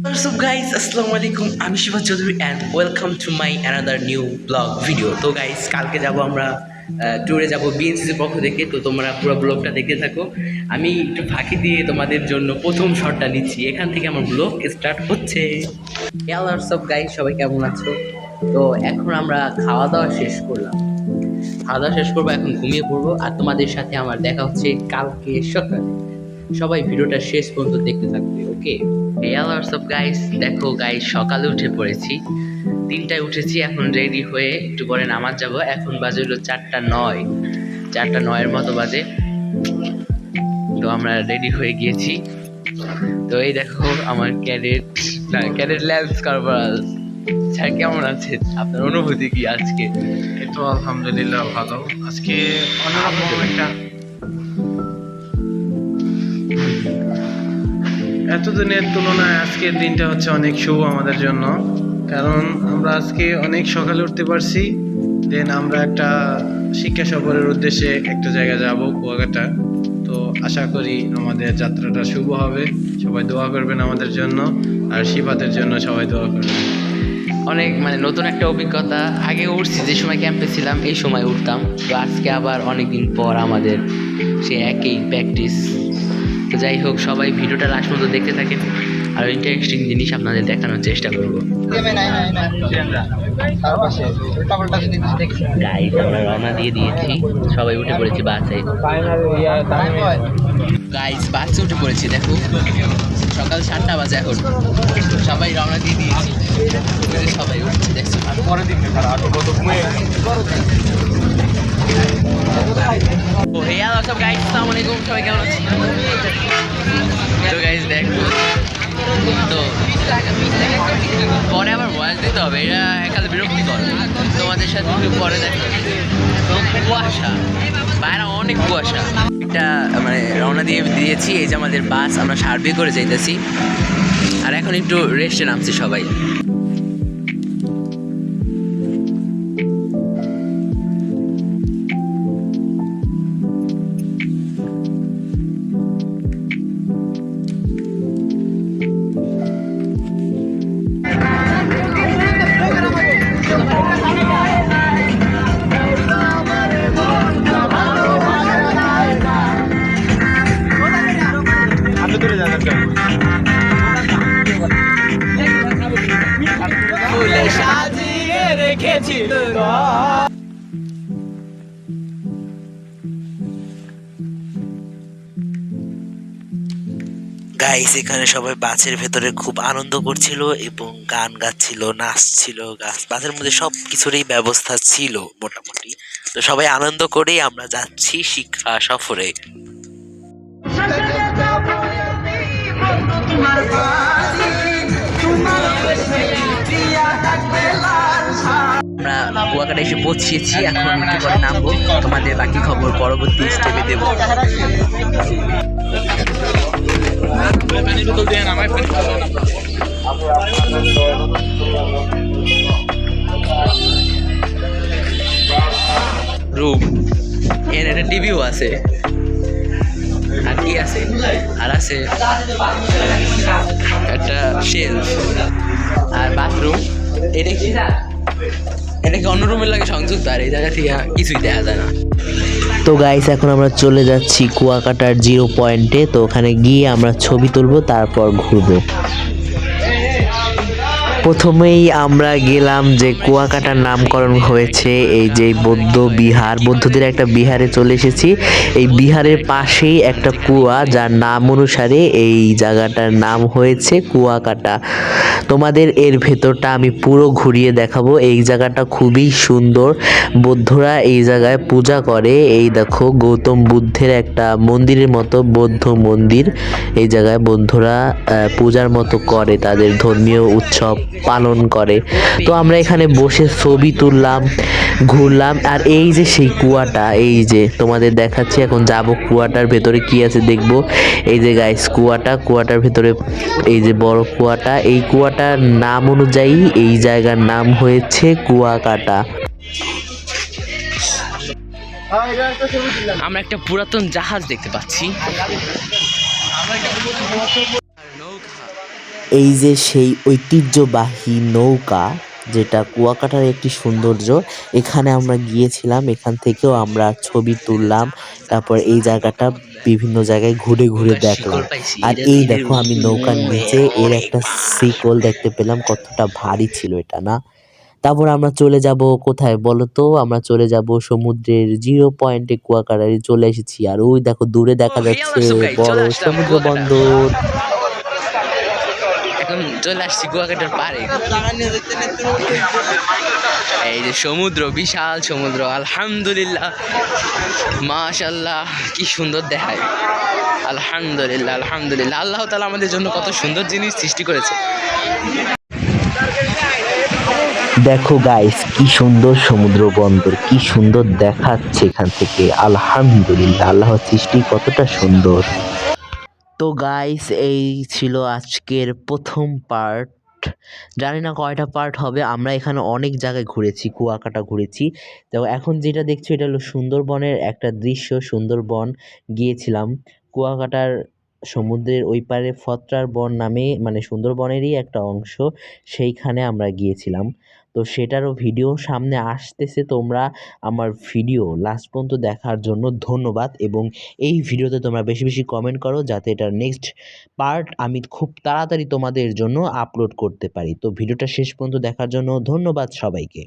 What's up guys, আসসালামু আলাইকুম, আমি Shiba Chowdhury and welcome to my another new vlog video. তো গাইস, কালকে যাব আমরা ট্যুরে যাব বিএনসিসির পক্ষ থেকে। তো তোমরা পুরো ব্লগটা দেখতে থাকো। আমি একটু ফাঁকি দিয়ে তোমাদের জন্য প্রথম শটটা নিচ্ছি, এখান থেকে আমার ব্লগ স্টার্ট হচ্ছে। হোয়াটস গাইস, সবাই কেমন আছো? তো এখন আমরা খাওয়া দাওয়া শেষ করলাম, খাওয়া দাওয়া শেষ করবো, এখন ঘুমিয়ে পড়বো। আর তোমাদের সাথে আমার দেখা হচ্ছে কালকে সকালে। সবাই ভিডিওটা শেষ পর্যন্ত দেখতে থাকবে, ওকে? হোয়াটসঅ্যাপ গাইস, দেখো গাইস, সকালে উঠে পড়েছি, 3টায় উঠেছি। এখন রেডি হয়ে একটু পরে নামাজ যাব। এখন বাজে হলো 4:09, 4:09 মতো বাজে। তো আমরা রেডি হয়ে গিয়েছি। তো এই দেখো আমার ক্যাডেট ল্যান্স কর্পোরাল স্যার, কেমন আছেন? আপনার অনুভূতি কি আজকে? এই তো আলহামদুলিল্লাহ ভালো। আজকে অন্যরকম একটা এতদিনের তুলনায় আজকের দিনটা হচ্ছে অনেক শুভ আমাদের জন্য, কারণ আমরা আজকে অনেক সকালে উঠতে পারছি। দেন আমরা একটা শিক্ষা সফরের উদ্দেশ্যে একটা জায়গায় যাব, কুয়াকাটা। তো আশা করি আমাদের যাত্রাটা শুভ হবে। সবাই দোয়া করবেন আমাদের জন্য, আর শিবাদের জন্য সবাই দোয়া করবেন। অনেক নতুন একটা অভিজ্ঞতা। আগে উঠছি, যে সময় ক্যাম্পে ছিলাম এই সময় উঠতাম। তো আজকে আবার অনেকদিন পর আমাদের সে একই প্র্যাকটিস। তো যাই হোক, সবাই ভিডিওটা লাস্ট পর্যন্ত দেখতে থাকেন, আর ইন্টারেস্টিং জিনিস আপনাদের দেখানোর চেষ্টা করবো। গাইস, আমরা রওনা দিয়ে দিয়েছি, সবাই উঠে পড়েছি বাসে। গাইস, বাসে উঠে পড়েছি, দেখো সকাল 7টা বাজে এখন। সবাই রওনা দিয়ে দিয়েছি, সবাই উঠছে, দেখছো? পরের দিন ও হে, সব গাইস, আসসালামু আলাইকুম, সবাই কেমন আছেন? তো গাইস দেখো, তো পরে আবার ভয়েস দিতে হবে, এটা একাল বিরক্তিকর। তোমাদের সাথে একটু পরে দেখো। তো কুয়াশা, বাইরে অনেক কুয়াশা। একটা রওনা দিয়েছি, এই যে আমাদের বাস, আমরা সার্ভে করে যাইতেছি। আর এখন একটু রেস্টে নামছি সবাই। সাজিয়ে রেখেছি গাইস, এখানে সবাই বাসের ভেতরে খুব আনন্দ করছিল এবং গান গাচ্ছিল, নাচছিল। বাসের মধ্যে সব কিছুরই ব্যবস্থা ছিল মোটামুটি। তো সবাই আনন্দ করেই আমরা যাচ্ছি শিক্ষা সফরে। আমরা কুয়াকাটা এসে পৌঁছিয়েছি, এখন একটু পরে নামবো। তোমাদের বাকি খবর পরবর্তী স্টেপে দেবো। রুম, এর একটা টিভিও আছে, আর কি আছে, আর আছে একটা শেলফ আর বাথরুম। এটা কি অন্য রুমের লাগে সংযুক্ত, আর এই জায়গা থেকে কিছুই দেখা যায় না। তো গাইস, এখন আমরা চলে যাচ্ছি কুয়াকাটার 0 পয়েন্টে। তো ওখানে গিয়ে আমরা ছবি তুলবো, তারপর ঘুরবো। প্রথমেই আমরা গেলাম যে কুয়াকাটার নামকরণ হয়েছে এই যে বৌদ্ধ বিহার, বৌদ্ধদের একটা বিহারে চলে এসেছি। এই বিহারের পাশেই একটা কুয়া, যার নাম অনুসারে এই জায়গাটার নাম হয়েছে কুয়াকাটা। তোমাদের এর ভেতরটা আমি পুরো ঘুরিয়ে দেখাবো। এই জায়গাটা খুবই সুন্দর, বৌদ্ধরা এই জায়গায় পূজা করে। এই দেখো, গৌতম বুদ্ধের একটা মন্দিরের মতো, বৌদ্ধ মন্দির। এই জায়গায় বৌদ্ধরা পূজার মতো করে, তাদের ধর্মীয় উৎসব পালন করে। তো আমরা এখানে বসে ছবি তুললাম, ঘুরলাম। আর এই যে সেই কুয়াটা, এই যে তোমাদের দেখাচ্ছি, এখন যাব কুয়াটার ভেতরে কি আছে দেখবো। এই যে গাইস, কুয়াটার ভেতরে এই যে বড় কুয়াটা, এই কুয়াটার নাম অনুযায়ী এই জায়গার নাম হয়েছে কুয়াকাটা। আমরা একটা পুরাতন জাহাজ দেখতে পাচ্ছি। এই যে সেই ঐতিহ্যবাহী নৌকা, যেটা কুয়াকাটার একটি সৌন্দর্য। এখানে আমরা গিয়েছিলাম, এখান থেকেও আমরা ছবি তুললাম। তারপর এই জায়গাটা বিভিন্ন জায়গায় ঘুরে ঘুরে নৌকার দেখলাম। শিকল পাইছি, আর এটা এই এদের দেখো আমি নৌকার নিচে এর ওরে একটা ভাই। শিকল দেখতে পেলাম, কতটা ভারী ছিল এটা না। তারপর আমরা চলে যাব কোথায় বলো তো? আমরা চলে যাব সমুদ্রের 0 পয়েন্টে, কুয়াকাটায় চলে এসেছি। আর ওই দেখো দূরে ও দেখা হেয়াল যাচ্ছে আসো গাইস, বড় চলে আসলাম সমুদ্র কুয়াকাটা। বন্দর। এখন চলে আসছি কুয়াকাটার পাড়ে। এই যে সমুদ্র, বিশাল সমুদ্র, আলহামদুলিল্লাহ, মাশাল্লাহ, কি সুন্দর দেখায়। আলহামদুলিল্লাহ, আলহামদুলিল্লাহ, আল্লাহ তাআলা আমাদের জন্য কত সুন্দর জিনিস সৃষ্টি করেছে। দেখো গাইস, কি সুন্দর সমুদ্র বন্দর, কি সুন্দর দেখাচ্ছে এখান থেকে। আলহামদুলিল্লাহ, আল্লাহর সৃষ্টি কতটা সুন্দর। তো গাইস, এই ছিল আজকের প্রথম পার্ট। জানি না কয়টা পার্ট হবে। আমরা এখানে অনেক জায়গায় ঘুরেছি, কুয়াকাটা ঘুরেছি। তো এখন যেটা দেখছো এটা হলো সুন্দরবনের একটা দৃশ্য। সুন্দরবন গিয়েছিলাম, কুয়াকাটার সমুদ্রের ওই পারে ফতরার বন নামে, মানে সুন্দরবনেরই একটা অংশ, সেইখানে আমরা গিয়েছিলাম। তো সেটারও ভিডিও সামনে আসতেছে। তোমরা আমার ভিডিও লাস্ট পর্যন্ত দেখার জন্য ধন্যবাদ, এবং এই ভিডিওতে তোমরা বেশি বেশি কমেন্ট করো যাতে এটার নেক্সট পার্ট আমি খুব তাড়াতাড়ি তোমাদের জন্য আপলোড করতে পারি। তো ভিডিওটা শেষ পর্যন্ত দেখার জন্য ধন্যবাদ সবাইকে।